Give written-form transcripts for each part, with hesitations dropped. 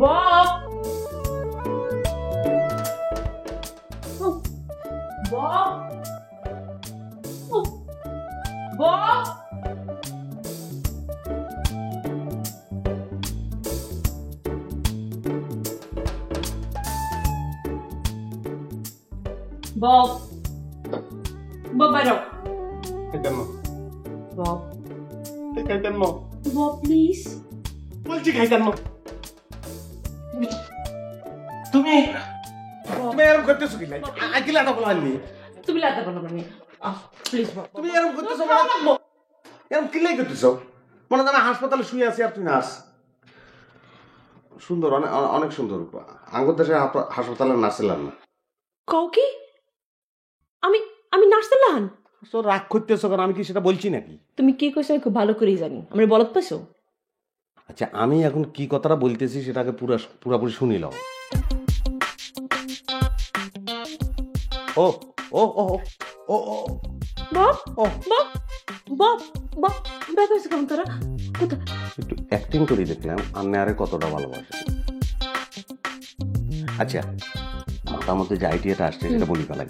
Bob বব বব বব বব বাইরো বব বব প্লিজ বলছি খাইতাম না তুমি তুমি এরকম করতেছো কি আইকিলা না বলানি তুমি লাতা বলো আমি প্লিজ বব তুমি এরকম করতেছো মানে এরকম কি লাই করতেছো মনে হয় আমি হাসপাতালে শুয়ে আছি আর তুই নাস সুন্দর অনেক সুন্দর আঙ্গুর দেশে হাসপাতালে নার্সিলাম না কও কি আমি আমি নার্সিলাম তো রাগ করতেছো কারণ আমি কি সেটা বলছি নাকি তুমি কি কইছো আমি খুব ভালো করেই জানি আমরা বলত পাইছো আচ্ছা আমি এখন কি কথাটা বলতেছি সেটাকে পুরোপুরি শুনি লও ও ও ও ও ও বব ও বব বব বব বেকাইছো কেমন তোরা কোথা একটু অ্যাক্টিং করে দেখলাম আমি আরে কতটা ভালোবাসে আচ্ছা মাথার মধ্যে যে আইডিয়াটা আসছে সেটা বলি ফেলাই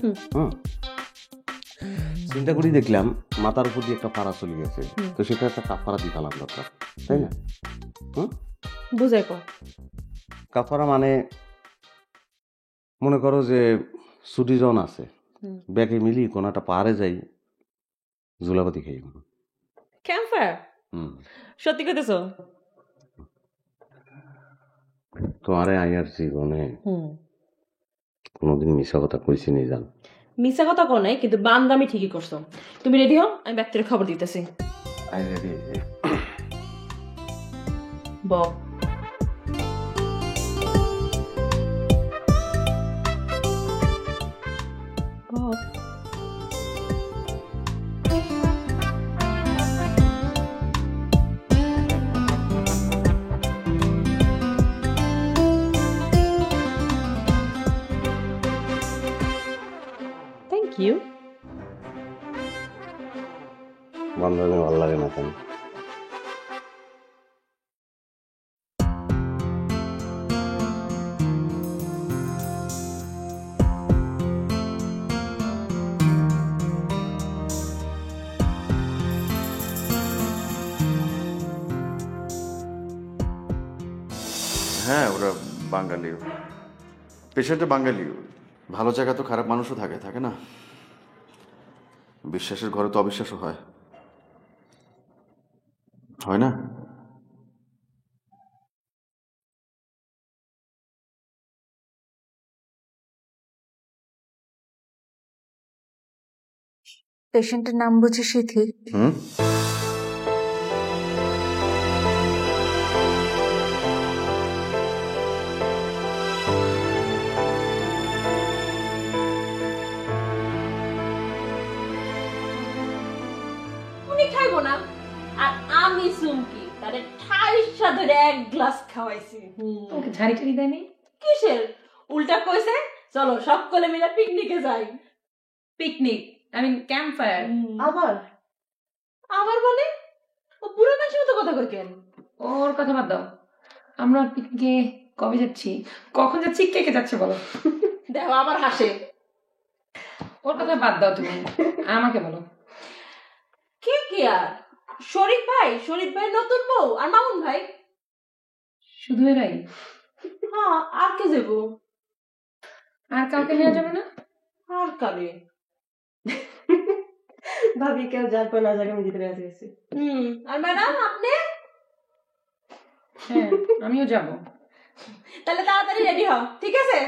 চিন্তা করি দেখলাম মাথার উপর দিয়ে একটা পাড়া চলে গেছে তো সেটা একটা কাপড়া দিয়ে ফেলার দরকার তাই না বুঝাই কো কাপড়া মানে মনে করো যে ছুটি জন আছে ব্যাগে মিলি কোনাটা পাহাড়ে যাই জুলাপাতি খাই ক্যাম্পফায়ার সত্যি কইতেছো তোমারে আইয়ার জীবনে কোনোদিন মিশা কথা কইছি নি জান মিছা কথা কো নাই কিন্তু বান্দামি ঠিকই করছো তুমি রেডি হও আমি ব্যক্তির খবর দিতেছি I ready Bob Bob thank you বান্ধবী ভালো লাগে না কেন হ্যাঁ ওরা বাঙালি পেশেন্টে বাঙালি ভালো জায়গা তো খারাপ মানুষও থাকে থাকে না বিশ্বাসের ঘরে তো অবিশ্বাসও হয় হয় না পেশেন্টের নাম বুঝি সিথি উনি খাইবো না আর আমি সুমকি তারে ঠাইসা ধরে এক গ্লাস খাওয়াইছি ওকে ঝাড়ি টাড়ি দেয়নি কিসের উল্টা কইছে চলো সকলে মিলে পিকনিকে যাই picnic I mean campfire আবার আবার মানে ও পুরো মানুষের মতো কথা কই কেন ওর কথা বাদ দাও আমরা পিকনিকে কবে যাচ্ছি কখন যাচ্ছি কে কে যাচ্ছে বলো দেখো আবার হাসে ওর কথা বাদ দাও তুমি আমাকে বলো কে কে আর শরীফ ভাই নতুন বউ আর মামুন ভাই শুধু এরাই হ্যাঁ আর কে যাবো আর কাউকে নেওয়া যাবে না আর কারে ভাবি কেউ যার পর না যাকে আমি দিতে রাজি আছি আর ম্যাডাম আপনি হ্যাঁ আমিও যাবো তাহলে তাড়াতাড়ি রেডি হও ঠিক আছে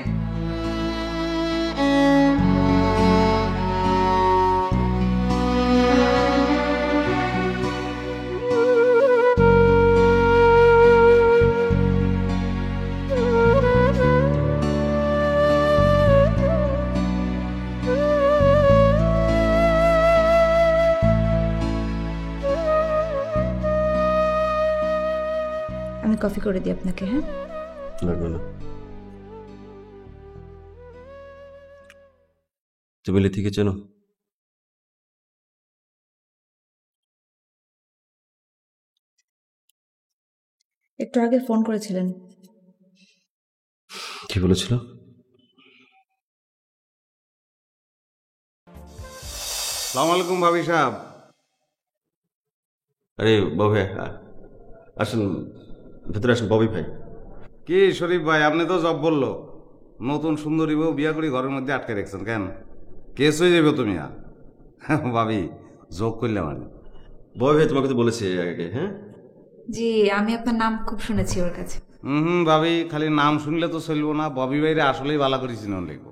আমি কফি করে দিই আপনাকে হ্যাঁ লাগবে না তুমি লিথিকে চেনো একটু আগে ফোন করেছিলেন কি বলেছিল? সালাম আলাইকুম ভাবি সাহেব। আরে বাবু ভাই, আসেন ভেতরে আসেন। ববি ভাই, কি শরীফ ভাই, আপনি তো জব বললো নতুন সুন্দরী বউ বিয়া করে ঘরের মধ্যে আটকে রেখেছেন কেন? কেস হয়ে যাবে তুমি আর ভাবি যোগ করলাম আমি। ববি ভাই তোমাকে তো বলেছি আগে। হ্যাঁ জি, আমি আপনার নাম খুব শুনেছি ওর কাছে। ভাবি খালি নাম শুনলে তো চলবো না, ববি ভাইরে আসলেই ভালো করে চিনন লিখবো।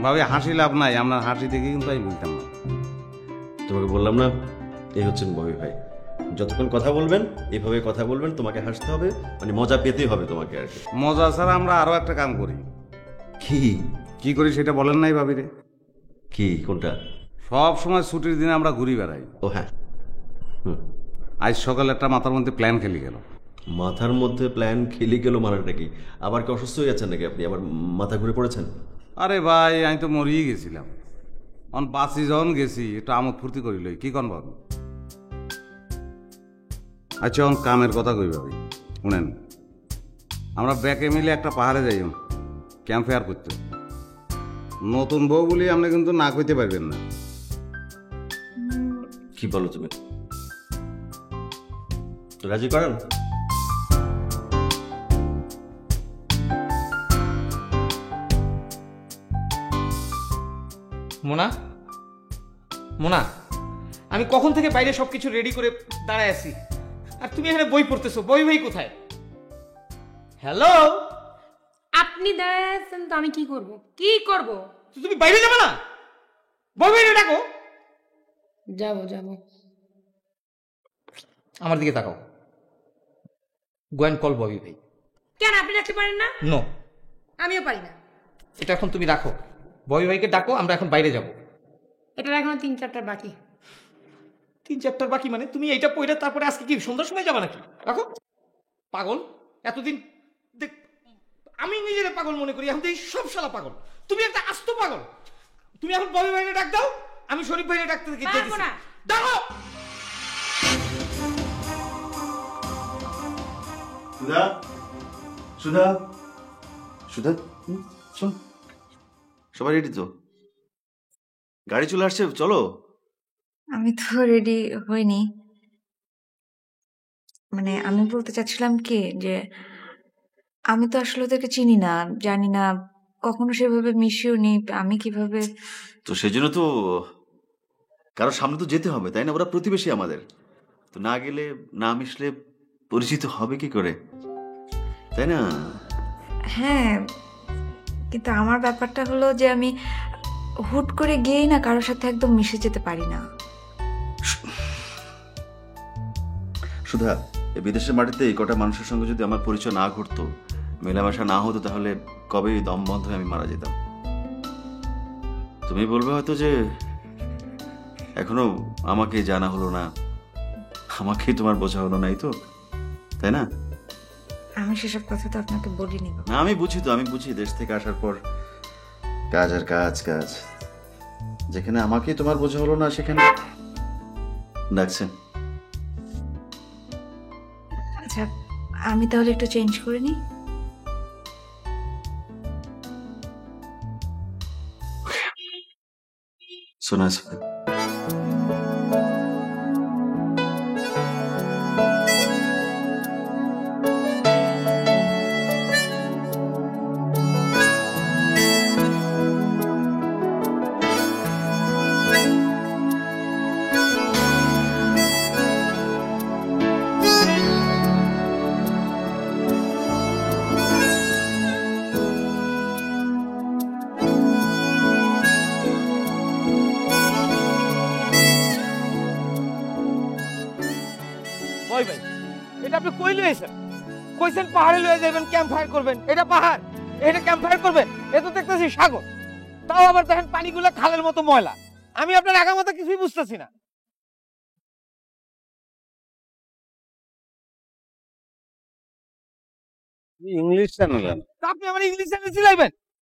ভাবি হাসি লাভ নাই, আপনার হাসি দেখে কিন্তু আমি বুঝতাম না। তোমাকে বললাম না, এই হচ্ছেন ববি ভাই। যতক্ষণ কথা বলবেন এইভাবে কথা বলবেন, তোমাকে হাসতে হবে, মানে মজা পেতেই হবে তোমাকে আর কি। মজা ছাড়া আমরা আরো একটা কাম করি। কি কি করি সেটা বলেন নাই ভাবি রে? কি কোনটা? সব সময় ছুটির দিনে আমরা ঘুরি বেড়াই। ও হ্যাঁ, আজ সকালে একটা মাথার মধ্যে প্ল্যান খেলি গেল। মাথার মধ্যে প্ল্যান খেলে গেল মানে নাকি? আবার কি অসুস্থ হয়ে যাচ্ছেন নাকি আপনি? আবার মাথা ঘুরে পড়েছেন? আরে ভাই আমি তো মরিয়ে গেছিলাম, বাসি যখন গেছি একটু আমোদ ফুর্তি করিল, কি কন ভাবি? আচ্ছা এখন কামের কথা কই ভাবি, শুনেন আমরা ব্যাকে মিলে একটা পাহাড়ে যাই ক্যাম্প ফায়ার করতে। নতুন বউ বলি আপনি কিন্তু না কইতে পারবেন না। কি বলো তুমি? রাজি করেন? মোনা, মোনা, আমি কখন থেকে বাইরে সবকিছু রেডি করে দাঁড়ায় আছি, আর তুমি এখানে বই পড়তেছো। বই ভাই কোথায়? হ্যালো, আপনি দাঁড়ায় আছেন তো আমি কি করব? কি করব? তুমি বাইরে যাবে না? বই ভাই ডাকো। যাব যাব। আমার দিকে তাকাও। গো অ্যান্ড কল ববি ভাই। কেন আপনি রাখতে পারেন না? নো, আমিও পারি না। এটা এখন তুমি রাখো। ববি ভাইকে ডাকো, আমরা এখন বাইরে যাব। এটার এখনো 3-4টা বাকি। 3-4টার বাকি মানে? তুমি এইটা পড়ে তারপরে আজকে কি সন্ধ্যার সময় যাবে নাকি? রাখো। পাগল, এতদিন দেখ আমি নিজের পাগল মনে করি, এখন তো এই সব শালা পাগল। তুমি একটা আস্ত পাগল। তুমি এখন ববি ভাইকে ডাক দাও, আমি শরীফ ভাইকে ডাকতে পারবো না। ডাকো। সুধা, সুধা, সুধা, শোন, সবাই রেডি তো? গাড়ি চলে আসছে, চলো। আমি তো রেডি হইনি। মানে আমি বলতে চাচ্ছিলাম কি যে আমি তো আসলে ওদেরকে চিনি না, জানি না, কখনো সেভাবে মিশিও নি। আমি কিভাবে? তো সেই জন্য তো কারো সামনে তো যেতে হবে, তাই না? ওরা প্রতিবেশী আমাদের, তো না গেলে না মিশলে পরিচিত হবে কি করে, তাই না? হ্যাঁ, কিন্তু আমার ব্যাপারটা হলো যে আমি হুট করে গিয়েই না কারোর সাথে একদম মিশে যেতে পারি না। সুধা, এই বিদেশের মাটিতে এই কটা মানুষের সঙ্গে যদি আমার পরিচয় না ঘটতো, মেলামেশা না হতো, তাহলে কবেই দম বন্ধ হয়ে আমি মারা যেতাম। তুমি বলবে হয়তো যে এখনো আমাকে জানা হলো না, আমাকে তোমার বোঝা হলো না, এই তো, তাই না? আমি সেসব কথা তো আপনাকে বলিনি বাবা। না, আমি বুঝি তো, আমি বুঝি। দেশ থেকে আসার পর কাজ আর কাজ কাজ, যেখানে আমাকে তোমার বোঝা হলো না সেখানে ডাকছেন। আচ্ছা, আমি তাহলে একটু চেঞ্জ করে নিই। শোনা বই ভাই, এটা আপনি কই লইছেন? কইছেন পাহাড়ে লয়ে যাবেন, ক্যাম্প ফায়ার করবেন। এটা পাহাড়, এটা ক্যাম্প ফায়ার করবেন? এ তো দেখতেছি সাগর। তাও আবার দেখেন পানিগুলো খালের মতো ময়লা। আমি আপনার আগামাথা কিছুই বুঝতেছি না। ইংলিশ চ্যানেল আপনি আমার ইংলিশ চ্যানেল চিলাইবেন?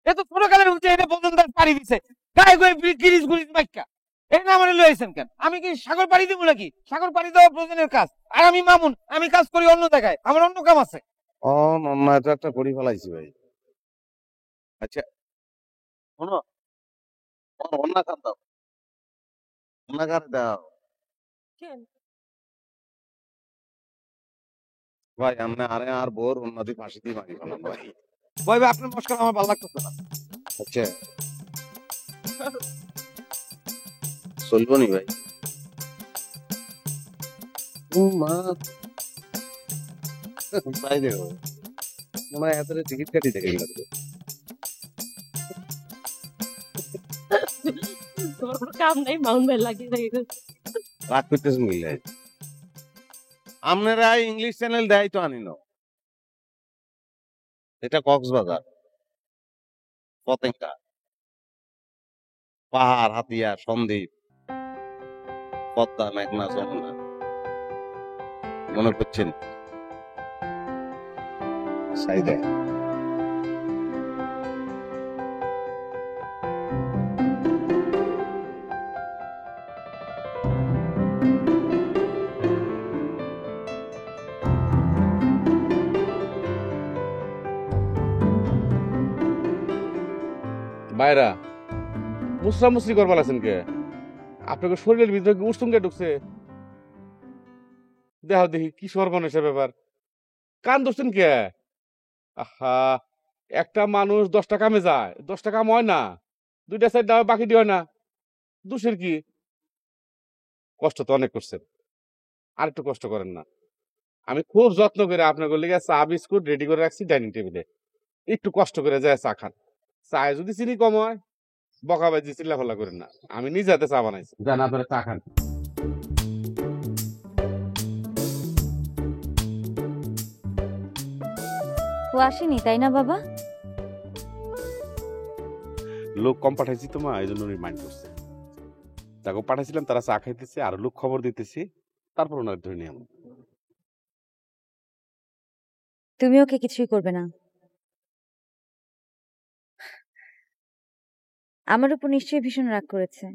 এ তো ছোটকালের হচ্ছে, এটা বদনদার পাড়ি দিছে গায়ে গায়ে গিরিজ গুরিজ মাইকা। এই না আমার লইছেন কেন? আমি কি সাগর পাড়ি দিব নাকি? সাগর পাড়ি দেওয়া প্রয়োজনের কাজ। আর আমি মামুন, আমি কাজ করি অন্য জায়গায়, আমার অন্য কাম আছে। অন্যায় তো একটা করি ফেলাইছি ভাই। আচ্ছা শোনো, তোমার অন্য কার দাও, অন্য কার দাও ভাই। আমরা আরে আর বোর উন্নতি ফাঁসি দিয়ে মারি ফেলাম ভাই। ভাই ভাই আপনার মস্কার আমার ভালো লাগতেছে না। আচ্ছা চলবো নি ভাই? ও মা তাই দেখো, তোমার হাতের টিকিট কাটি দেখে লাগবে। তোমার কোনো কাম নাই, মাউন্ট ভাই লাগিয়ে রেখে রাগ করতেছেন বুঝলে? আপনারা ইংলিশ চ্যানেল দেয় তো আনি না, এটা কক্সবাজার, পতেঙ্গা, পাহাড়, হাতিয়া, সন্দ্বীপ, পদ্মা, মেঘনা, যমুনা। মনে করছেন সাইডে বাইরা মুসরামুসরি করবার আছেন কে? আপনাকে শরীরের ভিতরে কি উষ্ণকে ঢুকছে? দেখো দেখি কি সর্বনেশা ব্যাপার, কান ধরছেন কে? আহা, একটা মানুষ 10টা কামে যায়, 10টা কাম হয় না, 2টা 4টা বাকি দিয়ে হয় না, দোষের কি? কষ্ট তো অনেক করছেন, আর একটু কষ্ট করেন না। আমি খুব যত্ন করে আপনাকে লেগে চা বিস্কুট রেডি করে রাখছি ডাইনিং টেবিলে, একটু কষ্ট করে যায় চা খান। চায় যদি চিনি কম হয় বকাবাজি চিল্লাফাল্লা করেন না, আমি নিজে হাতে চা বানাইছি, জান আপনারা চা খান। ও আসেনি তাই না বাবা? লোক কম পাঠাইছি তো মা, এই জন্য রিমাইন্ড করছে। তাকে পাঠাইছিলাম, তারা চা খাইতেছে, আর লোক খবর দিতেছি, তারপর ওনার ধরে নিয়ে আমার। তুমি ওকে কিছুই করবে না। আমার উপর নিশ্চয়ই ভীষণ রাগ করেছে,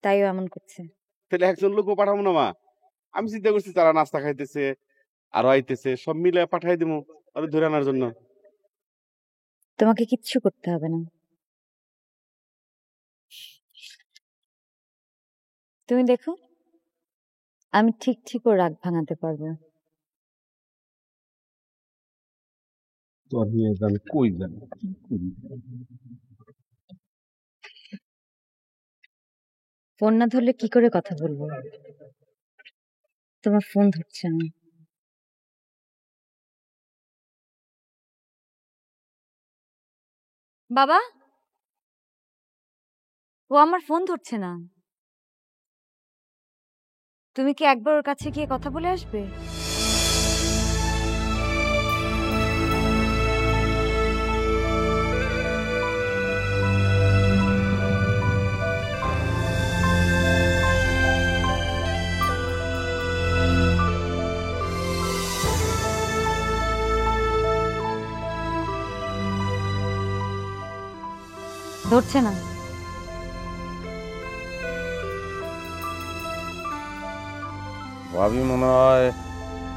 তাইও এমন করছে। তাহলে একজন লোকও পাঠাবো না মা, আমি চিন্তা করছি তারা নাস্তা খাইতেছে আর আইতেছে, সব মিলে পাঠাই দিব আর ধরে আনার জন্য। তোমাকে কিচ্ছু করতে হবে না, তুমি দেখো আমি ঠিক ঠিক ওর রাগ ভাঙাতে পারবো। কই জানি ফোন না ধরলে কি করে কথা বলবো? তোমার ফোন ধরছে না। বাবা, ও আমার ফোন ধরছে না। তুমি কি একবার ওর কাছে গিয়ে কথা বলে আসবে? ধরছে না। ভাবি মনে হয়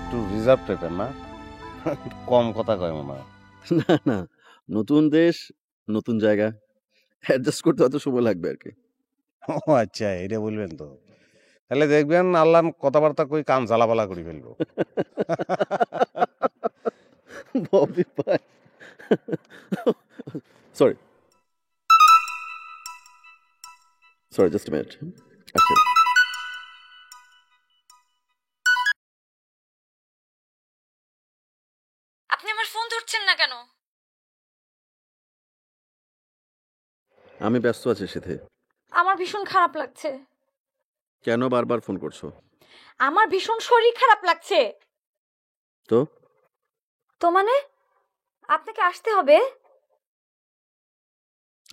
একটু রিজার্ভ টাইপের না, কম কথা কয় মনে হয়। না না, নতুন দেশ, নতুন জায়গা, অ্যাডজাস্ট করতে অত সময় লাগবে আর কি। ও আচ্ছা, এটা বলবেন তো? তাহলে দেখবেন আল্লাহ কথাবার্তা কই কান জ্বালাপালা করে ফেলবো। ববি ভাই, সরি সরি, জাস্ট মিনিট, আসছে। আপনি আমার ফোন ধরছেন না কেন? আমি ব্যস্ত আছি সেথে। আমার ভীষণ খারাপ লাগছে। কেন বারবার ফোন করছো? আমার ভীষণ শরীর খারাপ লাগছে। তো তো মানে আপনাকে আসতে হবে?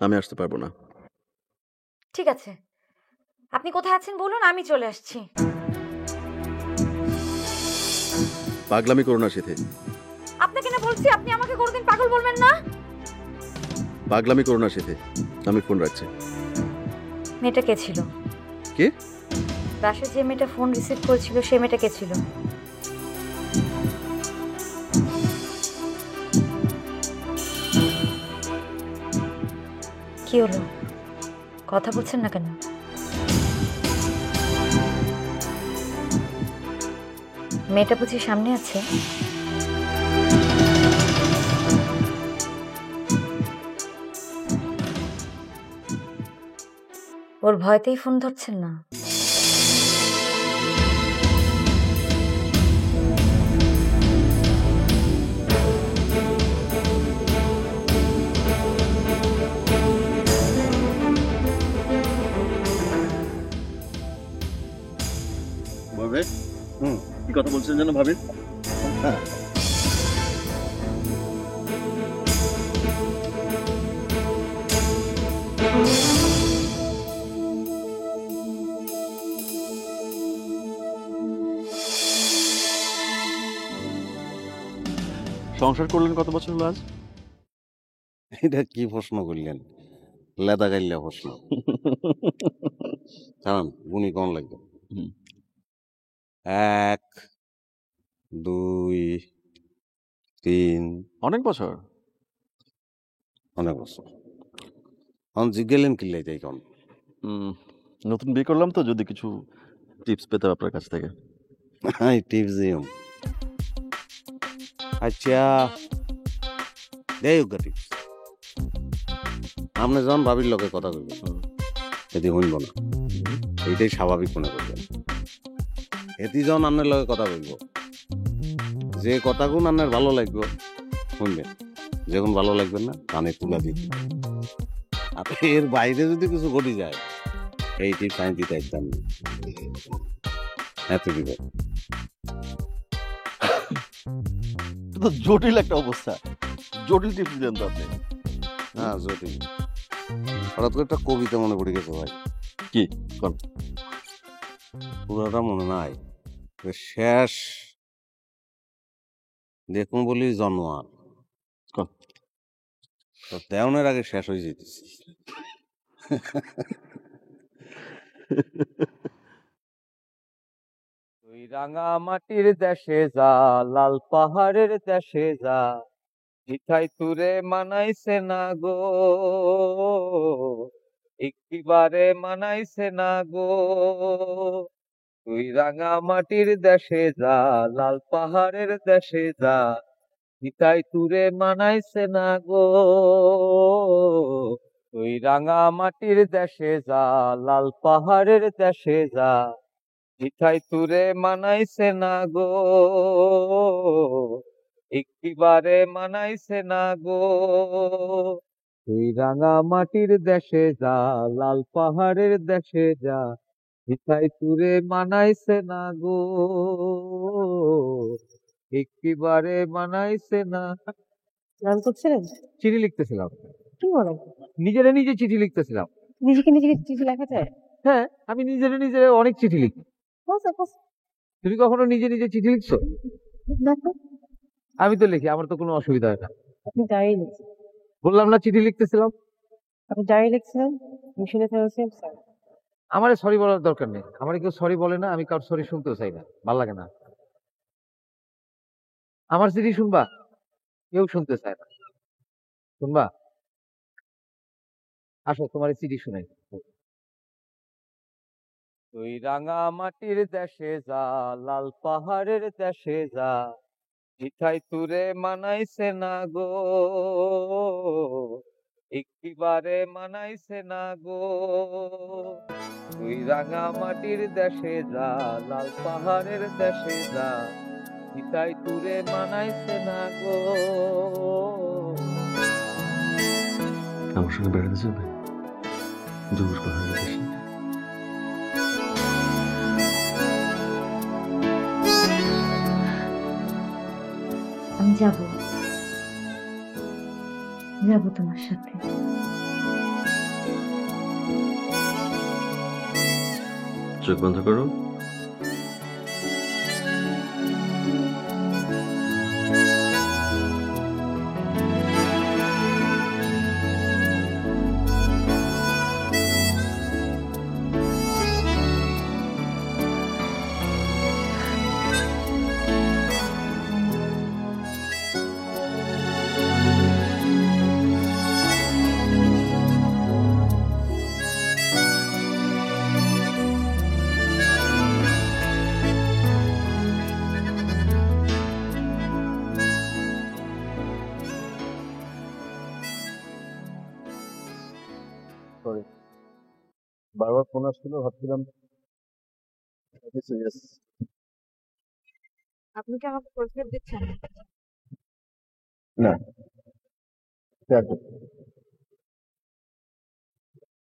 আমি আসতে পারবো না। ঠিক আছে, আপনি কোথায় আছেন বলুন, আমি চলে আসছি। পাগলামি করো না সেথে। আপনাকে না বলছি আপনি আমাকে কোনোদিন পাগল বলবেন না। পাগলামি করো না সেথে, আমি ফোন রাখছি। মেয়েটা কে ছিল? কে? বাসায় যে মেয়েটা ফোন রিসিভ করেছিল সে মেয়েটা কে ছিল? কি হলো, কথা বলছেন না কেন? মেয়েটা বুঝি সামনে আছে? ওর ভয়তেই ফোন ধরছেন না? ভাবে কি কথা বলছেন যেন ভাবি? সংসার করলেন কত বছর হলো আজ? এটা কি প্রশ্ন করলেন? লেদা গাইলা প্রশ্ন। কারণ গুণী কম লাগবে। 1 2 3 অনেক বছর। অনেক বছর। এখন জিজ্ঞেলেন কি লাই তাই কোন? নতুন বিয়ে করলাম তো, যদি কিছু টিপস পেতাম আপনার কাছ থেকে। টিপস দিও। আচ্ছা দেই ওগা টিপস। আপনি যখন ভাবির লগে কথা কইবেন এটি হইব না, এইটাই স্বাভাবিক মনে করবেন। এটি যখন আপনার লগে কথা কইব, যে কথাগুলো আপনার ভালো লাগবে শুনবেন, যখন ভালো লাগবে না কানে তুলা দিবেন। আর এর বাইরে যদি কিছু ঘটে যায় এই টিপস আমি দিতে একদম এত দিব। তো জটিল একটা অবস্থা, জটিল টিপস দেন তো আপনি। হ্যাঁ জটিল। হঠাৎ করে একটা কবিতা মনে পড়ে গেছে ভাই। কি কোন? পুরোটা মনে নাই, শেষ দেখুন বলি জানোয়ার দেওয়ানের আগে শেষ হয়ে যেতেছি। তুই রাঙা মাটির দেশে যা, লাল পাহাড়ের দেশে যা, ভিখাই তুরে মানাইছে না গো, একেবারে মানাইছে না গো। তুই রাঙা মাটির দেশে যা, লাল পাহাড়ের দেশে যা, ভিখাই তুরে মানাইছে না গো। তুই রাঙা মাটির দেশে যা, লাল পাহাড়ের দেশে যা, ভিখাই তুরে মানাইছে না গো, একেবারে মানাইছে না গো। তুই রাঙা মাটির দেশে যা, লাল পাহাড়ের দেশে যা, ভিখাই তুরে মানাইছে না গো, একেবারে মানাইছে না। গান করছিলেন? চিঠি লিখতেছিলাম। কি বলেন? নিজেরা নিজে চিঠি লিখতেছিলাম। নিজেকে নিজেকে চিঠি লেখা যায়? হ্যাঁ, আমি নিজেরা নিজে অনেক চিঠি লিখি। তুমি কখনো নিজে নিজে চিঠি লিখছো? আমি তো লিখি, আমার তো কোনো অসুবিধা হয় না। আপনি ডায়েরি লিখছেন? বললাম না চিঠি লিখতেছিলাম। আপনি ডায়েরি লিখছিলেন? আমি শুনে ফেলেছি। আমার সরি বলার দরকার নেই, আমার কেউ সরি বলে না, আমি কারোর সরি শুনতেও চাই না, ভালো লাগে না। আমার চিঠি শুনবা? কেউ শুনতে চায় না। শুনবা? আসো তোমার চিঠি শুনাই। তুই রাঙা মাটির দেশে যা, লাল পাহাড়ের দেশে যা, ভিখাই তুরে মানাইছে না গো, একেবারে মানাইছে না গো। তুই রাঙা মাটির দেশে যা, লাল পাহাড়ের দেশে যা, ভিখাই তুরে মানাইছে না গো। আমার সঙ্গে বেড়াতে যাবে জোর পাহাড়ের দেশে? আমি যাবো তোমার সাথে। চোখ বন্ধ করো। বারবার ফোন আসছিল, ভাবছিলাম সিরিয়াস। আপনি কি আমাকে পরিচয় দিচ্ছেন? না,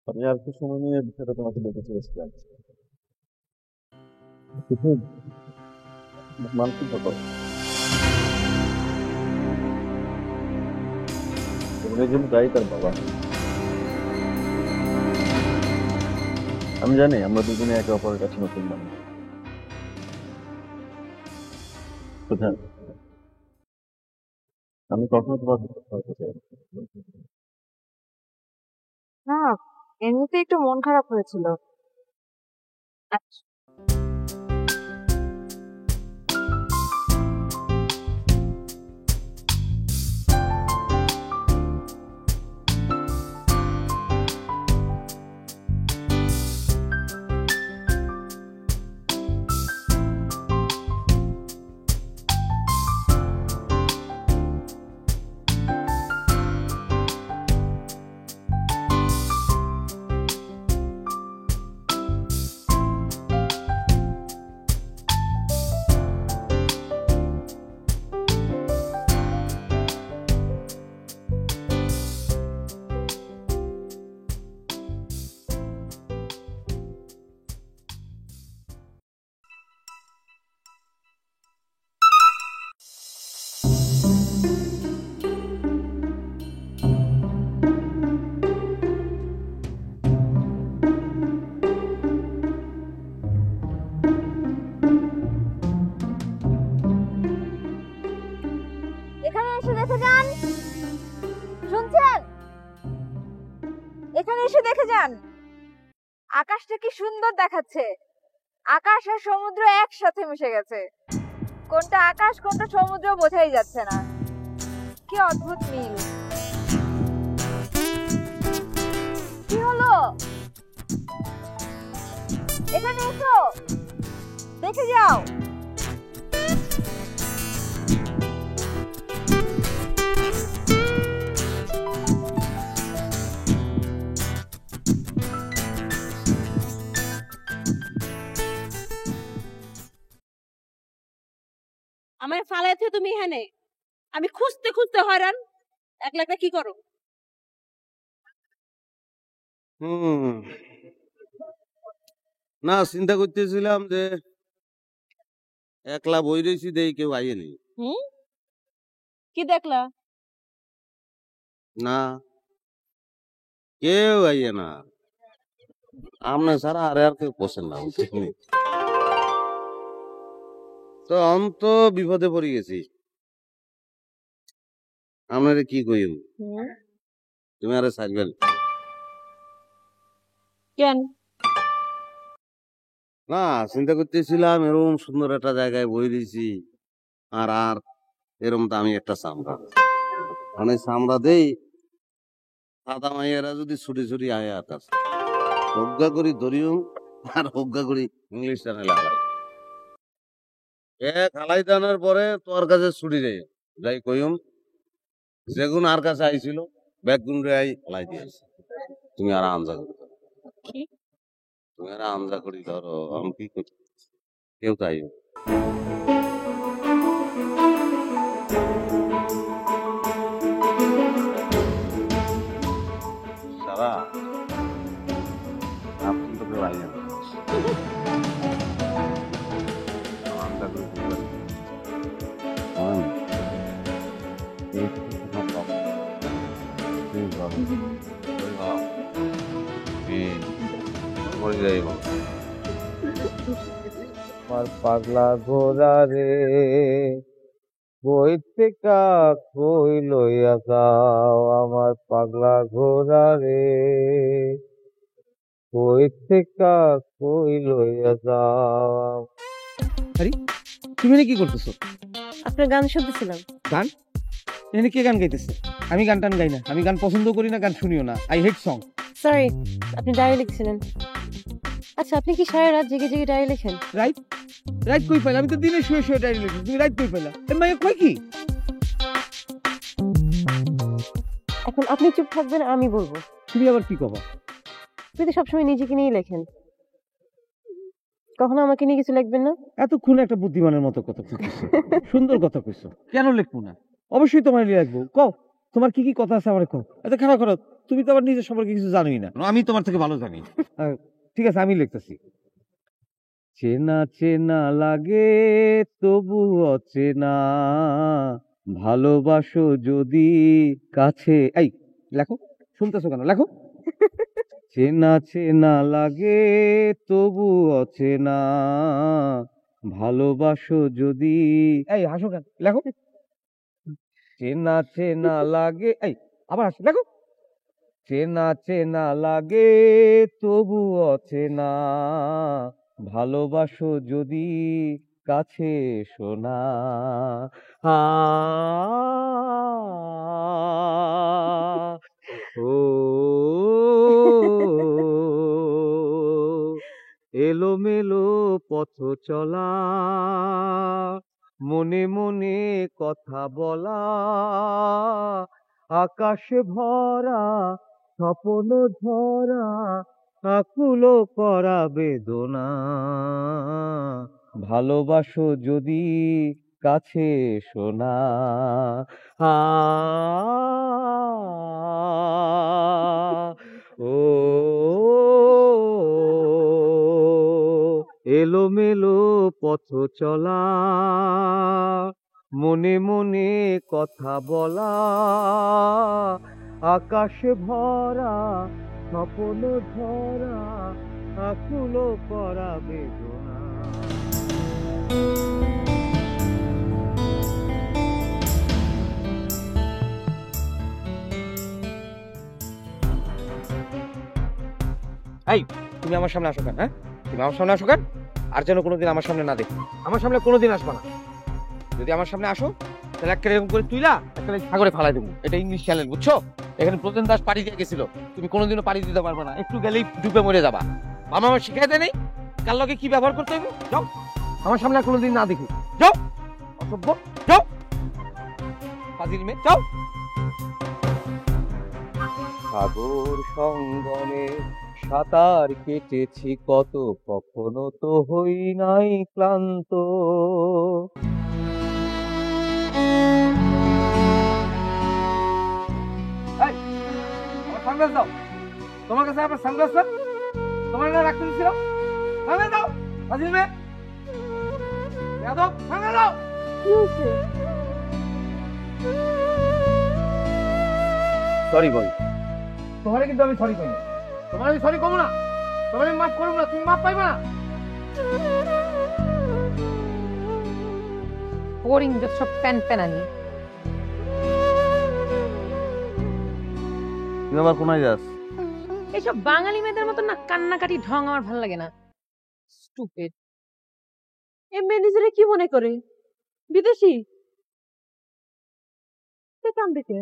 আমি আর একটু সময় নিয়ে বিষয়টা তোমাকে দেখে চেয়েছিলাম। কিছু মানসিক ব্যাপার, এর জন্য দায়ী তার বাবা। আমি জানি আমরা দুজনে একে অপরের কাছে নতুন মানুষ। কোথায় আমি কখনো তোমার হতে চাই না, এমনিতে একটু মন খারাপ হয়েছিল। এখানে এসে দেখে যান, শুনছেন? এখানে এসে দেখে যান, আকাশটা কি সুন্দর দেখাচ্ছে। আকাশ আর সমুদ্র একসাথে মিশে গেছে, কোনটা আকাশ কোনটা সমুদ্র বোঝাই যাচ্ছে না। কি অদ্ভুত মিল। কি হলো? এখানে এসো, দেখে যাও। আমার ফালাইতে তুমি এখানে, আমি খুঁজতে খুঁজতে হয়রান, একলা একলা কি করো? না, চিন্তা করতেছিলাম যে একলা বই রয়েছি, দেই কেউ আইয়েনি। কি দেখলা? না, কেউ আইয়ে না, আমনে ছাড়া আর কেউ পছন্দ না, বুঝলি? তো আমি তো বিপদে পড়ে গেছি। আপনারে কি কইম, তুমি আরে ছাড়বেন কেন? না, চিন্তা করতেছিলাম এরকম সুন্দর একটা জায়গায় বই দিয়েছি, আর আর এরকম তো আমি একটা চামড়া, মানে চামড়া দেই দাদা মাইয়ারা যদি ছুটি ছুটি আয় আতাস হজ্ঞা করি ধরিও আর হজ্ঞা করি ইংলিশ চ্যানেল হালাই হালাই টানার পরে তোর কাছে ছুটি যাই যাই কইম যেগুন আর কাছে আইছিল ব্যাগুন রে আই হালাই দিয়েছে, তুমি আর আমজা করি তুমি আর আমজা করি ধরো, আমি কি করি কেউ তাই সারা আপনি তো কেউ আইয়া আমজা করি আমার পাগলা ঘোড়া রে কই থেকে কই লইয়া যাও, আমার পাগলা ঘোড়া রে কই থেকে কই লইয়া যাও। আরে তুমি এখানে কি করতেছো? আপনার গান শুনতেছিলাম। গান? এখানে কে গান গাইতেছে? আমি গান টান গাই না, আমি গান পছন্দ করি না, গান শুনিও না। I hate song. সরি, আপনি ডায়েরি লিখছিলেন। আচ্ছা, আপনি কি সারা রাত জেগে জেগে ডায়েরি লেখেন? রাইট রাইট কই পাইলা? আমি তো দিনে শুয়ে শুয়ে ডায়েরি লিখি, তুমি রাইট কই পাইলা? এ মাইয়া কই কি? এখন আপনি চুপ থাকবেন, আমি বলবো। তুমি আবার কি কবা? আপনি তো সবসময় নিজেকে নিয়েই লেখেন, কখনো আমাকে নিয়ে কিছু লিখবেন না? এতক্ষণ একটা বুদ্ধিমানের মতো কথা কইছো, সুন্দর কথা কইছো। কেন লিখবো না? অবশ্যই তোমার লিখবো। কও তোমার কি কি কথা আছে আমার কও। এত খারাপ করো, তুমি তো আবার নিজের সম্পর্কে কিছু জানোই না, আমি তোমার থেকে ভালো জানি। ঠিক আছে, আমি লিখতেছি। চেনা চেনা লাগে তবু অচেনা, ভালোবাসো যদি কাছে। এই লেখো, শুনতেছো কেন? লেখো। চেনা চেনা লাগে তবু অচেনা, ভালোবাসো যদি। এই হাসো কেন? লেখো। চেনা চেনা লাগে, এই আবার হাসো, লেখো। চেনা চেনা লাগে তবু অচেনা, ভালোবাসো যদি কাছে শোনা। ও এলোমেলো পথ চলা, মনে মনে কথা বলা, আকাশে ভরা স্বপ্ন ঝরা, আকুল করা বেদনা, ভালোবাসো যদি কাছে শোনা। ও এলোমেলো পথ চলা, মনে মনে কথা বলা, আকাশে ভরা স্বপ্ন ঝরা, আকুল করা বেদনা। এই তুমি আমার সামনে আসো কেন? হ্যাঁ, তুমি আমার সামনে আসো কেন? আর যেন কোনোদিন আমার সামনে না দেখি। আমার সামনে কোনোদিন আসবা না। যদি আমার সামনে আসো তাহলে একটা এরকম করে তুইলা একটা সাগরে ফালাই দেবো। এটা ইংলিশ চ্যানেল, বুঝছো? এখানে প্রতিম দাস পাড়ি দিয়ে গেছিল, তুমি কোনোদিনও পাড়ি দিতে পারবে না। একটু গেলেই ডুবে মরে যাবা। মামা আমার শিখাই দেয় নেই কার লগে কি ব্যবহার করতে হবে। যাও, আমার সামনে আর কোনোদিন না দেখি। যাও, অসভ্য, যাও, ফাজিল মেয়ে, যাও। সাগর সঙ্গমে সাঁতার কেটেছি কত, কখনো তো হই নাই ক্লান্ত। সানগ্লাস দাও, তোমার কাছে আমার সানগ্লাস না? তোমার না রাখতে দিচ্ছিলাম। সানগ্লাস দাও, ফাজিল মেয়ে, যাদব, সানগ্লাস দাও। কি হয়েছে? সরি বল, তোমারে কিন্তু আমি সরি করি। তোমার আমি সরি করবো না, তোমার আমি মাফ করবো না, তুমি মাফ পাইবা না। বোরিং যত সব প্যান প্যানানি। তুই আবার কোনায় যাস? এইসব বাঙালি মেয়েদের মতো না কান্নাকাটি ঢং আমার ভালো লাগে না। স্টুপিড। এ মেয়ে নিজেরা কি মনে করে? বিদেশি? কাম দেখে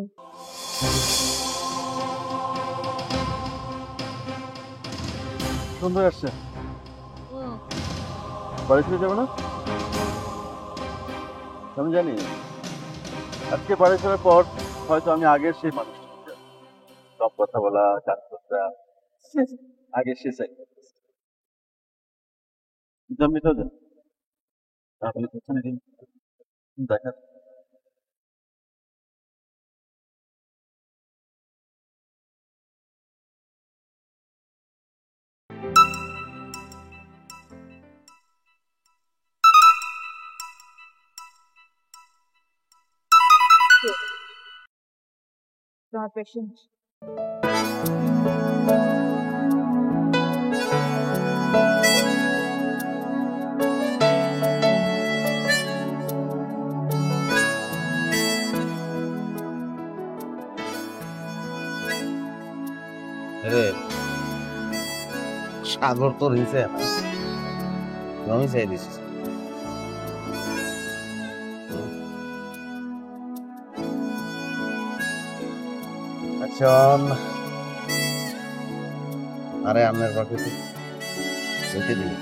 সুন্দর আসছে। বাড়ি ফিরে যাবে না? আমি জানি আজকে বাড়ি ফেরার পর হয়তো আমি আগের সেই মানুষ, সব কথা বলা, কাজকর্তা আগে সে চাই। আমি তো জানি তাহলে কোথায় দিন দেখা। তোমার পেশেন্ট। সাগর তো নিচে আমি চাই দিছি। আচ্ছা, আরে আমের বাকি রেখে দিবি।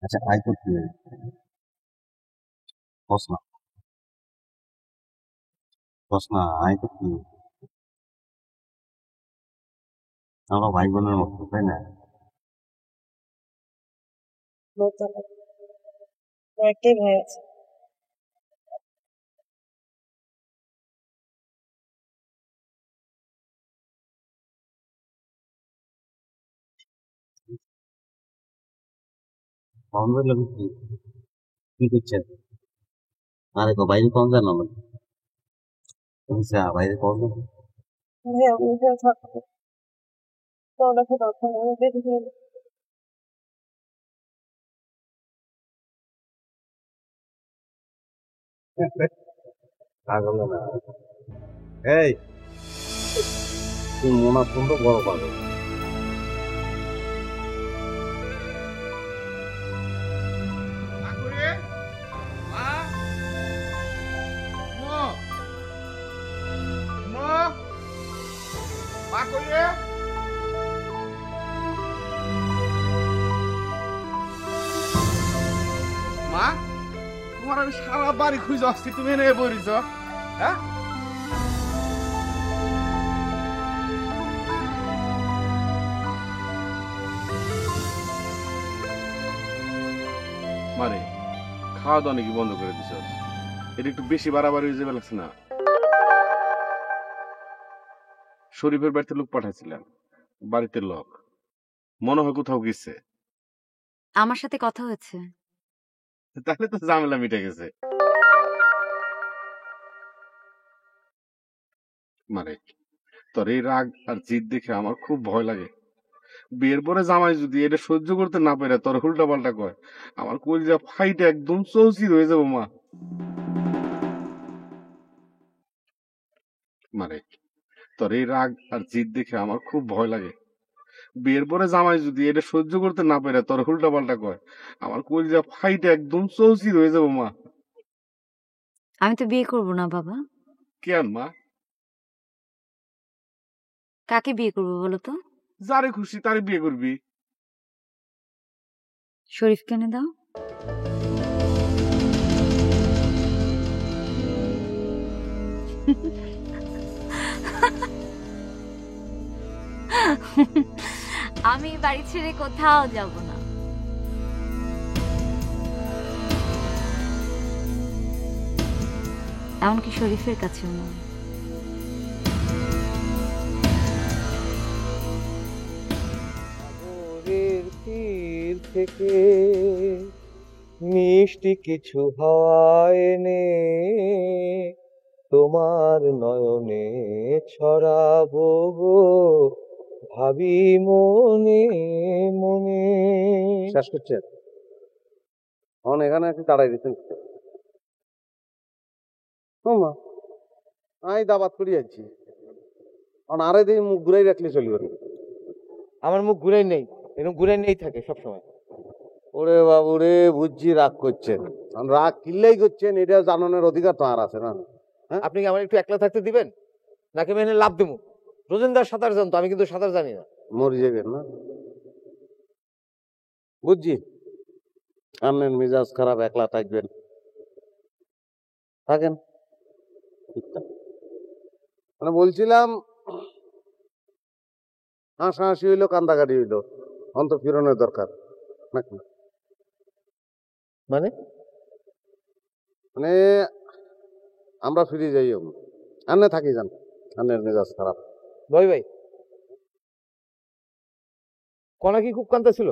আচ্ছা আয় করতে বস না আয় করতে আমরা ভাই বোনের মতো তাই না? একটাই ভাই আছে। পাউন্ডার লাগে কি করছেন? আরে বাইরে পাওয়া যায় না বাইরে পাওয়া যায় ভাই আপনি এখানে থাকবেন, পড়ালেখা দরকার নেই, দেখে ফেলুন। পাগল না এই তুই মনে পর্যন্ত বড় পাগল। মা, তোমার আমি সারা বাড়ি খুঁজে আসছি, তুমি এনে বলিস হ্যাঁ? মানে খাওয়া দাওয়া নাকি বন্ধ করে দিছ? এটা একটু বেশি বাড়াবাড়ি হয়ে যাবে লাগছে না? শরীফের বাড়িতে লোক পাঠাইছিলেন, বাড়িতে লোক মনে হয় কোথাও গেছে। আমার সাথে কথা হয়েছে। তাহলে তো ঝামেলা মিটে গেছে। মানে তোর এই রাগ আর জিদ দেখে আমার খুব ভয় লাগে। বিয়ের পরে জামাই যদি এটা সহ্য করতে না পারে তোর উল্টা পাল্টা কয়, আমার কলিজা ফাইটে একদম চৌচির হয়ে যাবো মা। মানে তোর এই রাগ আর জিদ দেখে আমার খুব ভয় লাগে। বিয়ের পরে জামাই যদি এটা সহ্য করতে না পারে তোর উল্টা পাল্টা কয়, আমার কলিজা ফাইটে একদম চৌচির হয়ে যাবো মা। আমি তো বিয়ে করব না বাবা। কেন মা? কাকে বিয়ে করবো বলো তো? যারে খুশি তারে বিয়ে করবি। শরীফ কেনে দাও। আমি বাড়ি ছেড়ে কোথাও যাব না। এমনকি শরীফের কাছেও নয়। তীর থেকে মিষ্টি কিছু হাওয়ায় এনে তোমার নয়নে ছড়াবো গো, ভাবি মনে মনে। শেষ করছেন? এখানে একটু দাঁড়াই দিচ্ছেন। আমি দাবাত করি যাচ্ছি, আরে দিন মুখ ঘুরাই রাখলে চলবে না। আমার মুখ ঘুরাই নেই, এরকম ঘুরাই নেই থাকে সবসময়। ওরে বাবু রে, বুঝছি রাগ করছেন, রাগ কিল্লাই করছেন, এটা জানানোর অধিকার তো আর আছে না। আপনি কি আমার একটু একলা থাকতে দিবেন, নাকি আমি এনে লাভ দেবো? রোজেন্দার সাঁতার জানতো, আমি কিন্তু সাঁতার জানি না। মরে যাবেন না, বুঝছি। আপনার মেজাজ খারাপ, একলা থাকবেন, থাকেন। মানে বলছিলাম, হাসাহাসি হইলো, কান্দাকাটি হইলো, অন্তর ফিরনের দরকার নাকি? মানে মানে আমরা ফিরে যাই, আন্নে থাকি যান, আন্নের মেজাজ খারাপ। ভাই ভাই কনা কি খুব কান্দা ছিল?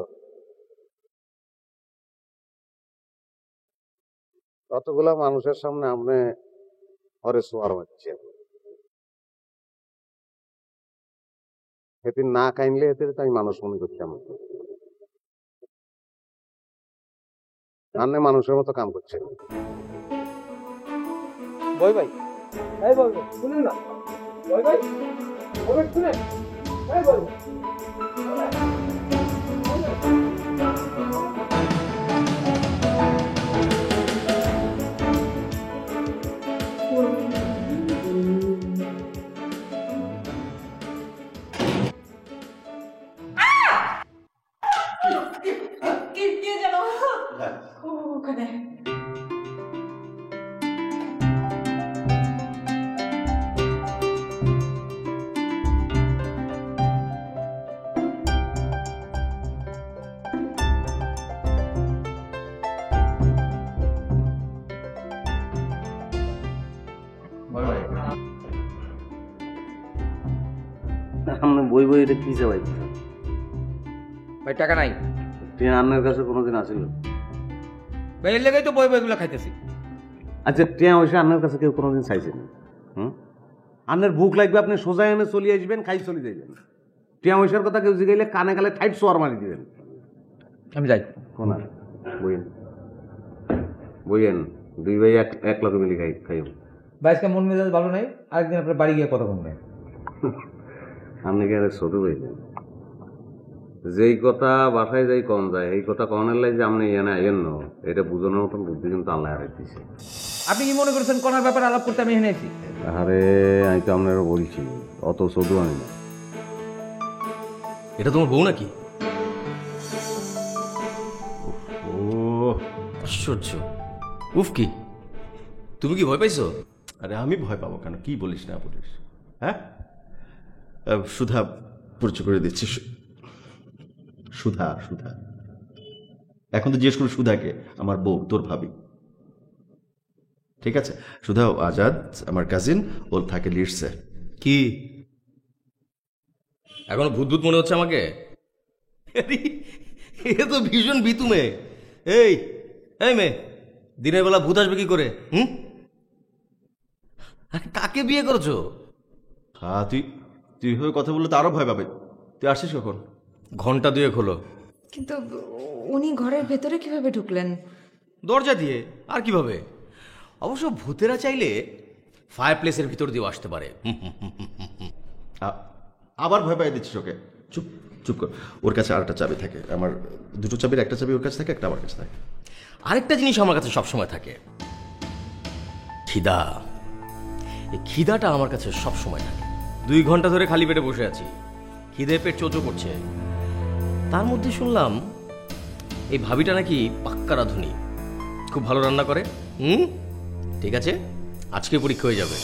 কতগুলা মানুষের সামনে আপনি ঘরে শোয়ার হচ্ছে, এতে না কাইনলে এতে আমি মানুষ মনে করতাম। আন্নে মানুষের মতো কাম করছে। ভাই ভাই এই ভাই শুনুন না, ভাই ভাই শুনেন, এই ভাই আপনি বই বই এটা কি চালাই ভাই টাকা নাই ট্রেন আন্নের কাছে কোনোদিন আসিল? ভাই এর লেগেই তো বই বইগুলো খাইতেছি। আচ্ছা ট্রেন ওইসে আন্নের কাছে কেউ কোনোদিন চাইছেন? আন্নের ভুক লাগবে, আপনি সোজা এনে চলে আসবেন, খাই চলে যাইবেন। ট্রেন ওইসার কথা কেউ জিগাইলে কানে কালে ঠাইট সোয়ার মারি দিবেন। আমি যাই। কোন আর বইয়েন বইয়েন, দুই ভাই এক লগে মিলে খাইও। ভাই আজকে মন মেজাজ ভালো নাই, আরেকদিন আপনার বাড়ি গিয়ে কথা বলবেন। আপনি কি আর ছোট হইলেন? যেই কথা বাসায় যাই কম যায়, এই কথা কনের লাই যে আপনি এনে আইয়েন না, এটা বুঝানোর মতন বুদ্ধি কিন্তু আল্লাহ হারাইতেছে। আপনি কি মনে করেছেন কোনার ব্যাপারে আলাপ করতে আমি এখানে এসেছি? আরে আমি তো আপনারা বলছি, অত ছোট আমি না। এটা তোমার বউ নাকি? ও আশ্চর্য। উফ, কি তুমি কি ভয় পাইছো? আরে আমি ভয় পাবো কেন? কি বলিস না বলিস? হ্যাঁ, সুধা পরিচয় করে দিচ্ছি। সুধা সুধা এখন তো জিজ্ঞেস করো সুধাকে, আমার বউ, তোর ভাবি। ঠিক আছে, সুধা আজাদ আমার কাজিন, ওর থাকে লিডসে। কি এখনো ভূত ভূত মনে হচ্ছে আমাকে? এ তো ভীষণ ভীতু মেয়ে। এই মেয়ে, দিনের বেলা ভূত আসবে কি করে? কাকে বিয়ে করেছো? হ্যাঁ, তুই এইভাবে কথা বললে তো আরো ভয় পাবে। তুই আসছিস কখন? ঘন্টা 2 হলো। কিন্তু উনি ঘরের ভেতরে কিভাবে ঢুকলেন? দরজা দিয়ে। আর কিভাবে? অবশ্য ভূতেরা চাইলে ফায়ার প্লেসের ভিতর দিয়েও আসতে পারে। আবার ভয় পাই দিচ্ছিস ওকে? চুপ চুপ কর। ওর কাছে আরেকটা চাবি থাকে, আমার দুটো চাবির একটা চাবি ওর কাছে থাকে, একটা আমার কাছে থাকে। আরেকটা জিনিস আমার কাছে সবসময় থাকে, খিদা। এই খিদাটা আমার কাছে সবসময় থাকে। 2 ঘন্টা ধরে খালি পেটে বসে আছি, খিদে পেট চোচো করছে। তার মধ্যে শুনলাম এই ভাবিটা নাকি পাক্কা রাঁধুনি, খুব ভালো রান্না করে। ঠিক আছে, আজকে পরীক্ষা হয়ে যাবে।